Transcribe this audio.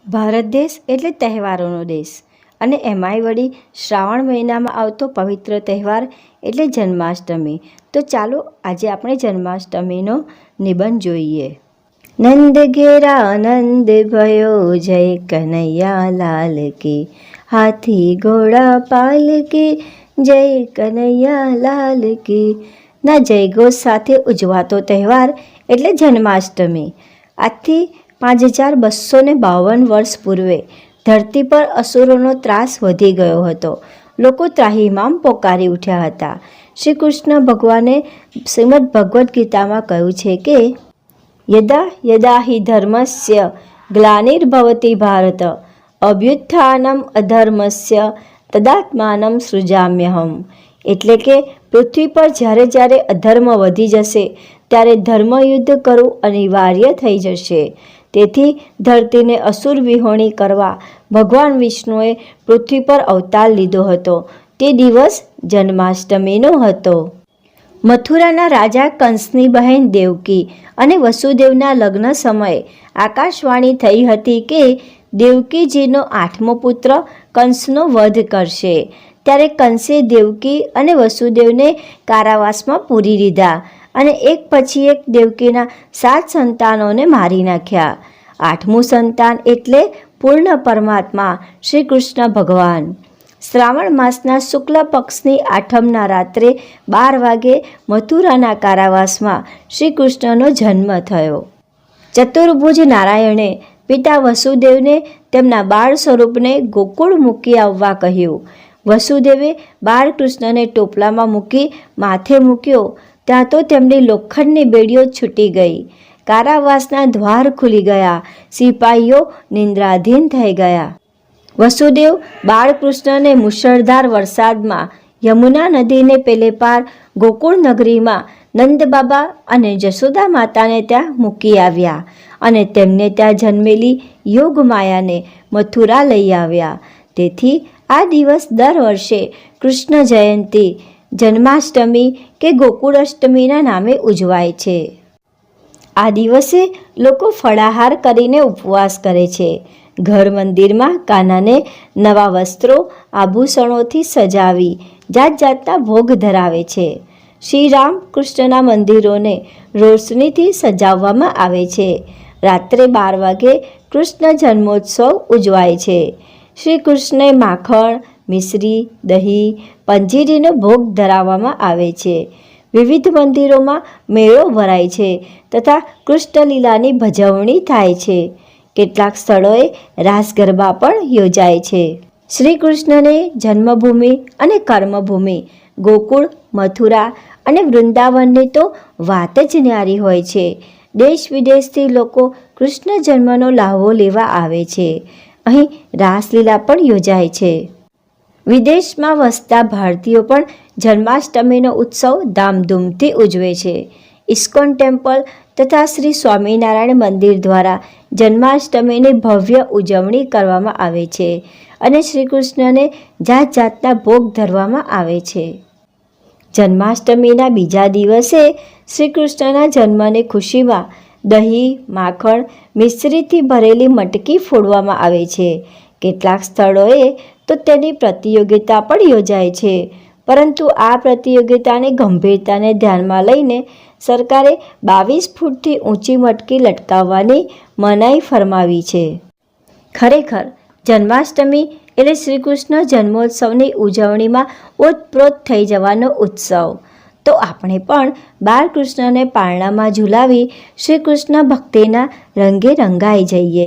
ભારત દેશ એટલે તહેવારોનો દેશ અને એમાંય વળી શ્રાવણ મહિનામાં આવતો પવિત્ર તહેવાર એટલે જન્માષ્ટમી. તો ચાલો આજે આપણે જન્માષ્ટમીનો નિબંધ જોઈએ. નંદ ઘેરા આનંદ ભયો જય કનૈયા લાલ કી, હાથી ઘોડા પાલ કી જય કનૈયા લાલ કી. ના જયઘોષ સાથે ઉજવાતો તહેવાર એટલે જન્માષ્ટમી. આજથી 5252 વર્ષ પૂર્વે ધરતી પર અસુરોનો ત્રાસ વધી ગયો હતો. લોકો ત્રાહિમામ પોકારી ઉઠ્યા હતા. શ્રી કૃષ્ણ ભગવાને શ્રીમદ ભગવદ્ ગીતામાં કહ્યું છે કે યદા યદા હિ ધર્મસ્ય ગ્લાનિર્ભવતિ ભારત અભ્યુત્થાનમ અધર્મસ્ય તદાત્માનમ સૃજામ્યહમ. એટલે કે પૃથ્વી પર જ્યારે જ્યારે અધર્મ વધી જશે ત્યારે ધર્મયુદ્ધ કરવું અનિવાર્ય થઈ જશે. તેથી ધરતીને અસુર વિહોણી કરવા ભગવાન વિષ્ણુએ પૃથ્વી પર અવતાર લીધો હતો. તે દિવસ જન્માષ્ટમીનો હતો. મથુરાના રાજા કંસની બહેન દેવકી અને વસુદેવના લગ્ન સમયે આકાશવાણી થઈ હતી કે દેવકીજીનો 8મો પુત્ર કંસનો વધ કરશે. ત્યારે કંસે દેવકી અને વસુદેવને કારાવાસમાં પૂરી દીધા અને એક પછી એક દેવકીના 7 સંતાનોને મારી નાખ્યા. 8મું સંતાન એટલે પૂર્ણ પરમાત્મા શ્રી કૃષ્ણ ભગવાન. શ્રાવણ માસના શુક્લ પક્ષની 8મના રાત્રે 12 વાગે મથુરાના કારાવાસમાં શ્રી કૃષ્ણનો જન્મ થયો. ચતુર્ભુજ નારાયણે પિતા વસુદેવને તેમના બાળ સ્વરૂપને ગોકુળ મૂકી આવવા કહ્યું. વસુદેવે બાળકૃષ્ણને ટોપલામાં મૂકી માથે મૂક્યો. ત્યાં તો તેમની લોખંડની બેડીઓ છૂટી ગઈ. કારાવાસના દ્વાર ખુલી ગયા. સિપાહીઓ નિંદ્રાધીન થઈ ગયા. વસુદેવ બાળકૃષ્ણને મુશળધાર વરસાદમાં યમુના નદીને પેલે પાર ગોકુળ નગરીમાં નંદબાબા અને જશોદા માતાને ત્યાં મૂકી આવ્યા અને તેમને ત્યાં જન્મેલી યોગ માયાને મથુરા લઈ આવ્યા. તેથી આ દિવસ દર વર્ષે કૃષ્ણ જયંતી, જન્માષ્ટમી કે ગોકુળાષ્ટમીના નામે ઉજવાય છે. આ દિવસે લોકો ફળાહાર કરીને ઉપવાસ કરે છે. ઘર મંદિરમાં કાનાને નવા વસ્ત્રો આભૂષણોથી સજાવી જાત જાતના ભોગ ધરાવે છે. શ્રી રામ કૃષ્ણના મંદિરોને રોશનીથી સજાવવામાં આવે છે. રાત્રે 12 વાગે કૃષ્ણ જન્મોત્સવ ઉજવાય છે. શ્રી કૃષ્ણને માખણ, મિશ્રી, દહીં, પંજીરીનો ભોગ ધરાવવામાં આવે છે. વિવિધ મંદિરોમાં મેળો ભરાય છે તથા કૃષ્ણલીલાની ભજવણી થાય છે. કેટલાક સ્થળોએ રાસ ગરબા પણ યોજાય છે. શ્રી કૃષ્ણને જન્મભૂમિ અને કર્મભૂમિ ગોકુળ, મથુરા અને વૃંદાવનની તો વાત જ ન્યારી હોય છે. દેશ વિદેશથી લોકો કૃષ્ણ જન્મનો લાહવો લેવા આવે છે. અહીં રાસલીલા પણ યોજાય છે. વિદેશમાં વસતા ભારતીયો પણ જન્માષ્ટમીનો ઉત્સવ ધામધૂમથી ઉજવે છે. ઇસ્કોન ટેમ્પલ તથા શ્રી સ્વામિનારાયણ મંદિર દ્વારા જન્માષ્ટમીની ભવ્ય ઉજવણી કરવામાં આવે છે અને શ્રી કૃષ્ણને જાત જાતના ભોગ ધરવામાં આવે છે. જન્માષ્ટમીના બીજા દિવસે શ્રી કૃષ્ણના જન્મની ખુશીમાં દહીં, માખણ, મિશ્રીથી ભરેલી મટકી ફોડવામાં આવે છે. કેટલાક સ્થળોએ તો તેની પ્રતિયોગિતા પણ યોજાય છે. પરંતુ આ પ્રતિયોગિતાની ગંભીરતાને ધ્યાનમાં લઈને સરકારે 22 ફૂટથી ઊંચી મટકી લટકાવવાની મનાઈ ફરમાવી છે. ખરેખર જન્માષ્ટમી એટલે શ્રી કૃષ્ણ જન્મોત્સવની ઉજવણીમાં ઓતપ્રોત થઈ જવાનો ઉત્સવ. તો આપણે પણ બાળકૃષ્ણને પારણામાં ઝૂલાવી શ્રી કૃષ્ણ ભક્તિના રંગે રંગાઈ જઈએ.